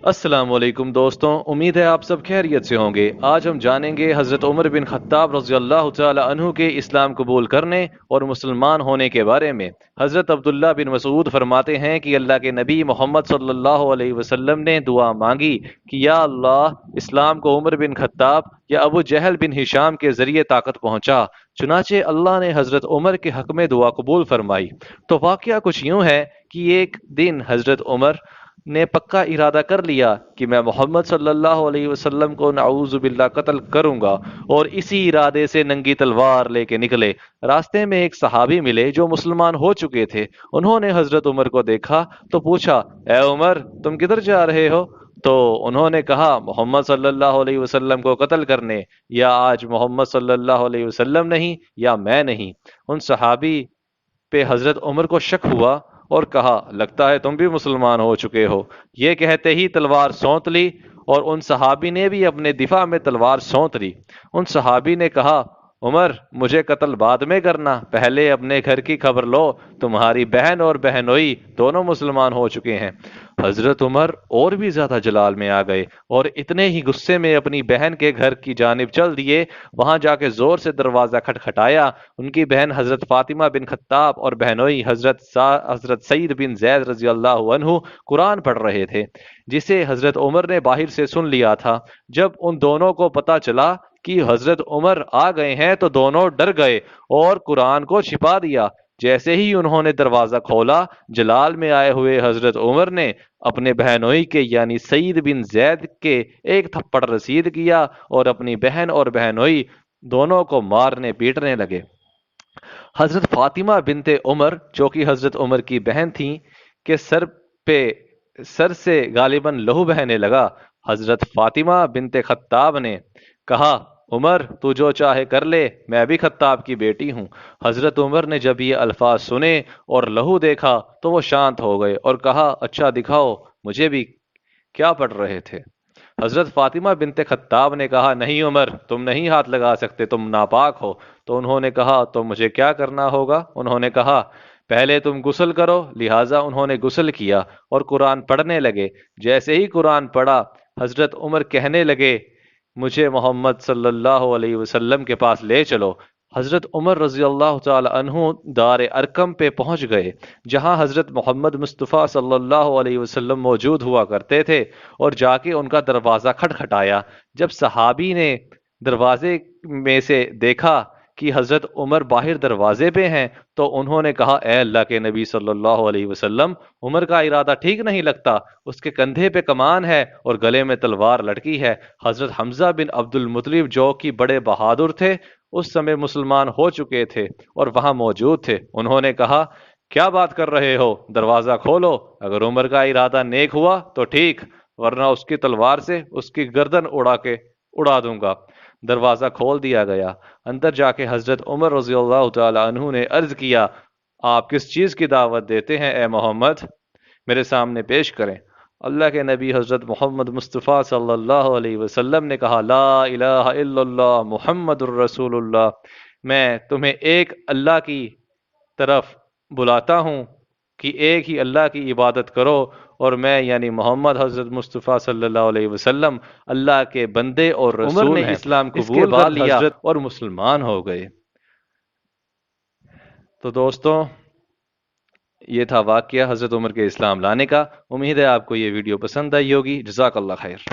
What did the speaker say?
السلام علیکم دوستوں، امید ہے آپ سب خیریت سے ہوں گے۔ آج ہم جانیں گے حضرت عمر بن خطاب رضی اللہ تعالی عنہ کے اسلام قبول کرنے اور مسلمان ہونے کے بارے میں۔ حضرت عبداللہ بن مسعود فرماتے ہیں کہ اللہ کے نبی محمد صلی اللہ علیہ وسلم نے دعا مانگی کہ یا اللہ، اسلام کو عمر بن خطاب یا ابو جہل بن ہشام کے ذریعے طاقت پہنچا۔ چنانچہ اللہ نے حضرت عمر کے حق میں دعا قبول فرمائی۔ تو واقعہ کچھ یوں ہے کہ ایک دن حضرت عمر نے پکا ارادہ کر لیا کہ میں محمد صلی اللہ علیہ وسلم کو نعوذ باللہ قتل کروں گا، اور اسی ارادے سے ننگی تلوار لے کے نکلے۔ راستے میں ایک صحابی ملے جو مسلمان ہو چکے تھے۔ انہوں نے حضرت عمر کو دیکھا تو پوچھا، اے عمر، تم کدھر جا رہے ہو؟ تو انہوں نے کہا، محمد صلی اللہ علیہ وسلم کو قتل کرنے۔ یا آج محمد صلی اللہ علیہ وسلم نہیں یا میں نہیں۔ ان صحابی پہ حضرت عمر کو شک ہوا اور کہا، لگتا ہے تم بھی مسلمان ہو چکے ہو۔ یہ کہتے ہی تلوار سونت لی، اور ان صحابی نے بھی اپنے دفاع میں تلوار سونت لی۔ ان صحابی نے کہا، عمر، مجھے قتل بعد میں کرنا، پہلے اپنے گھر کی خبر لو، تمہاری بہن اور بہنوئی دونوں مسلمان ہو چکے ہیں۔ حضرت عمر اور بھی زیادہ جلال میں آ گئے اور اتنے ہی غصے میں اپنی بہن کے گھر کی جانب چل دیے۔ وہاں جا کے زور سے دروازہ کھٹکھٹایا۔ ان کی بہن حضرت فاطمہ بن خطاب اور بہنوئی حضرت سعید بن زید رضی اللہ عنہ قرآن پڑھ رہے تھے، جسے حضرت عمر نے باہر سے سن لیا تھا۔ جب ان دونوں کو پتا چلا کہ حضرت عمر آ گئے ہیں تو دونوں ڈر گئے اور قرآن کو چھپا دیا۔ جیسے ہی انہوں نے دروازہ کھولا، جلال میں آئے ہوئے حضرت عمر نے اپنے بہنوئی کے یعنی سعید بن زید کے ایک تھپڑ رسید کیا اور اپنی بہن اور بہنوئی دونوں کو مارنے پیٹنے لگے۔ حضرت فاطمہ بنت عمر، جو کہ حضرت عمر کی بہن تھیں، کے سر سے غالباً لہو بہنے لگا۔ حضرت فاطمہ بنت خطاب نے کہا، عمر، تو جو چاہے کر لے، میں بھی خطاب کی بیٹی ہوں۔ حضرت عمر نے جب یہ الفاظ سنے اور لہو دیکھا تو وہ شانت ہو گئے اور کہا، اچھا دکھاؤ مجھے بھی کیا پڑھ رہے تھے۔ حضرت فاطمہ بنت خطاب نے کہا، نہیں عمر، تم نہیں ہاتھ لگا سکتے، تم ناپاک ہو۔ تو انہوں نے کہا، تو مجھے کیا کرنا ہوگا؟ انہوں نے کہا، پہلے تم غسل کرو۔ لہٰذا انہوں نے غسل کیا اور قرآن پڑھنے لگے۔ جیسے ہی قرآن پڑھا، حضرت عمر کہنے لگے، مجھے محمد صلی اللہ علیہ وسلم کے پاس لے چلو۔ حضرت عمر رضی اللہ تعالی عنہ دار ارقم پہ پہنچ گئے، جہاں حضرت محمد مصطفیٰ صلی اللہ علیہ وسلم موجود ہوا کرتے تھے، اور جا کے ان کا دروازہ کھٹکھٹایا۔ جب صحابی نے دروازے میں سے دیکھا کہ حضرت عمر باہر دروازے پہ ہیں تو انہوں نے کہا، اے اللہ کے نبی صلی اللہ علیہ وسلم، عمر کا ارادہ ٹھیک نہیں لگتا، اس کے کندھے پہ کمان ہے اور گلے میں تلوار لٹکی ہے۔ حضرت حمزہ بن عبد المطلب، جو کہ بڑے بہادر تھے، اس سمے مسلمان ہو چکے تھے اور وہاں موجود تھے۔ انہوں نے کہا، کیا بات کر رہے ہو؟ دروازہ کھولو، اگر عمر کا ارادہ نیک ہوا تو ٹھیک، ورنہ اس کی تلوار سے اس کی گردن اڑا دوں گا۔ دروازہ کھول دیا گیا۔ اندر جا کے حضرت عمر رضی اللہ تعالی عنہ نے عرض کیا، آپ کس چیز کی دعوت دیتے ہیں اے محمد؟ میرے سامنے پیش کریں۔ اللہ کے نبی حضرت محمد مصطفیٰ صلی اللہ علیہ وسلم نے کہا، لا الہ الا اللہ محمد الرسول اللہ، میں تمہیں ایک اللہ کی طرف بلاتا ہوں کہ ایک ہی اللہ کی عبادت کرو، اور میں یعنی محمد حضرت مصطفیٰ صلی اللہ علیہ وسلم اللہ کے بندے اور رسول ہیں۔ عمر نے اسلام قبول کر لیا اور مسلمان ہو گئے۔ تو دوستوں، یہ تھا واقعہ حضرت عمر کے اسلام لانے کا۔ امید ہے آپ کو یہ ویڈیو پسند آئی ہوگی۔ جزاک اللہ خیر۔